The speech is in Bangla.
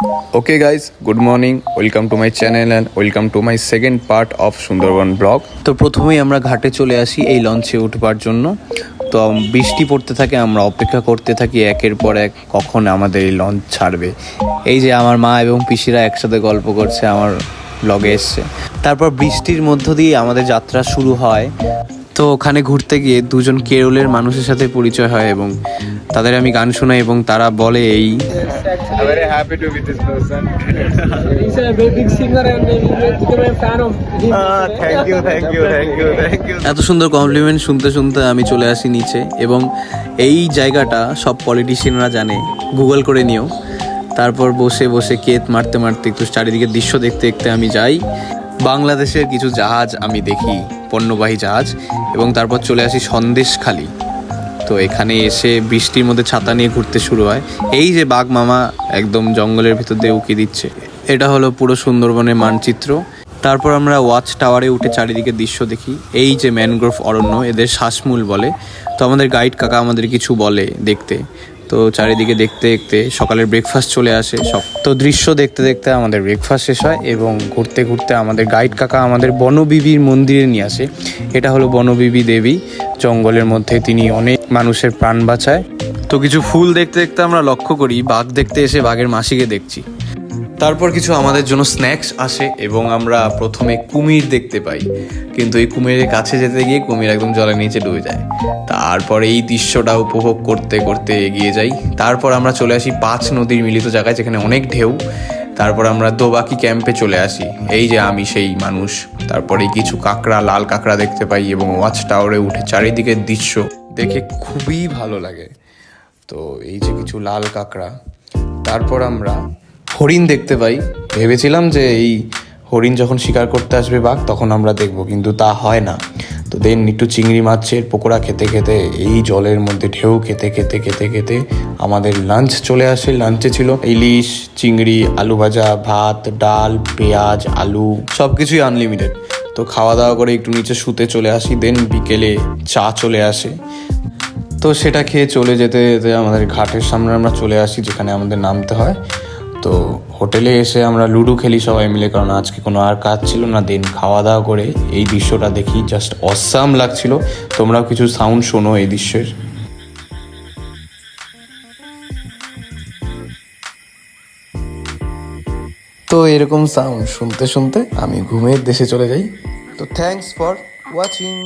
Okay guys, good morning. Welcome to my channel and welcome to my second part of Sundarban vlog. তো প্রথমেই আমরা ঘাটে চলে আসি এই লঞ্চে উঠবার জন্য। তো বৃষ্টি পড়তে থাকে, আমরা অপেক্ষা করতে থাকি একের পর এক কখন আমাদের এই লঞ্চ ছাড়বে। এই যে আমার মা এবং পিসিরা একসাথে গল্প করছে, আমার ব্লগে এসছে। তারপর বৃষ্টির মধ্য দিয়ে আমাদের যাত্রা শুরু হয়। তো ওখানে ঘুরতে গিয়ে দুজন কেরলের মানুষের সাথে পরিচয় হয় এবং তাদের আমি গান শোনাই এবং তারা বলে এই very happy to meet this person. He's a very big singer and became a fan of him. thank you. এত সুন্দর কমপ্লিমেন্ট শুনতে শুনতে আমি চলে আসি নিচে এবং এই জায়গাটা সব পলিটিশিয়ানরা জানে, গুগল করে নিও। তারপর বসে বসে কেত মারতে মারতে একটু চারিদিকে দৃশ্য দেখতে দেখতে আমি যাই। বাংলাদেশের কিছু জাহাজ আমি দেখি, পণ্যবাহী জাহাজ, এবং তারপর চলে আসি সন্দেশখালি। তো এখানে এসে বৃষ্টির মধ্যে ছাতা নিয়ে ঘুরতে শুরু হয়। এই যে বাঘ মামা একদম জঙ্গলের ভিতর দিয়ে উকি দিচ্ছে, এটা হলো পুরো সুন্দরবনের মানচিত্র। তারপর আমরা ওয়াচ টাওয়ারে উঠে চারিদিকে দৃশ্য দেখি। এই যে ম্যানগ্রোভ অরণ্য, এদের শ্বাসমূল বলে। তো আমাদের গাইড কাকা আমাদের কিছু বলে দেখতে। তো চারিদিকে দেখতে দেখতে সকালের ব্রেকফাস্ট চলে আসে। তো দৃশ্য দেখতে দেখতে আমাদের ব্রেকফাস্ট শেষ হয় এবং ঘুরতে ঘুরতে আমাদের গাইড কাকা আমাদের বনবিবির মন্দিরে নিয়ে আসে। এটা হলো বনবিবি দেবী, জঙ্গলের মধ্যে তিনি অনেক মানুষের প্রাণ বাঁচায়। তো কিছু ফুল দেখতে দেখতে আমরা লক্ষ্য করি বাঘ দেখতে এসে বাঘের মাসিকে দেখছি। তারপর কিছু আমাদের জন্য স্ন্যাক্স আসে এবং আমরা প্রথমে কুমির দেখতে পাই, কিন্তু এই কুমিরের কাছে যেতে গিয়ে কুমির একদম জলের নিচে ডুবে যায়। তারপর এই দৃশ্যটা উপভোগ করতে করতে এগিয়ে যাই। তারপর আমরা চলে আসি 5 নদীর মিলিত জায়গায়, যেখানে অনেক ঢেউ। তারপর আমরা দোবাকি ক্যাম্পে চলে আসি। এই যে আমি সেই মানুষ। তারপরে কিছু কাঁকড়া, লাল কাঁকড়া দেখতে পাই এবং ওয়াচ টাওয়ারে উঠে চারিদিকের দৃশ্য দেখে খুবই ভালো লাগে। তো এই যে কিছু লাল কাঁকড়া। তারপর আমরা হরিণ দেখতে পাই। ভেবেছিলাম যে এই হরিণ যখন শিকার করতে আসবে বাঘ তখন আমরা দেখব, কিন্তু তা হয় না। তো দেন একটু চিংড়ি মাছের পকোড়া খেতে খেতে, এই জলের মধ্যে ঢেউ খেতে খেতে খেতে খেতে আমাদের লাঞ্চ চলে আসে। লাঞ্চে ছিল ইলিশ, চিংড়ি, আলু ভাজা, ভাত, ডাল, পেঁয়াজ, আলু, সব কিছুই আনলিমিটেড। তো খাওয়া দাওয়া করে একটু নিচে শুতে চলে আসি। দেন বিকেলে চা চলে আসে। তো সেটা খেয়ে চলে যেতে যেতে আমাদের ঘাটের সামনে আমরা চলে আসি, যেখানে আমাদের নামতে হয়। তো হোটেলে এসে আমরা লুডো খেলি সবাই মিলে, কারণ আজকে কোনো আর কাজ ছিল না। দেন খাওয়া দাওয়া করে এই দৃশ্যটা দেখি, জাস্ট অসাম লাগছিল। তোমরাও কিছু সাউন্ড শোনো এই দৃশ্যের। তো এরকম সাউন্ড শুনতে শুনতে আমি ঘুমের দেশে চলে যাই। তো থ্যাঙ্কস ফর ওয়াচিং।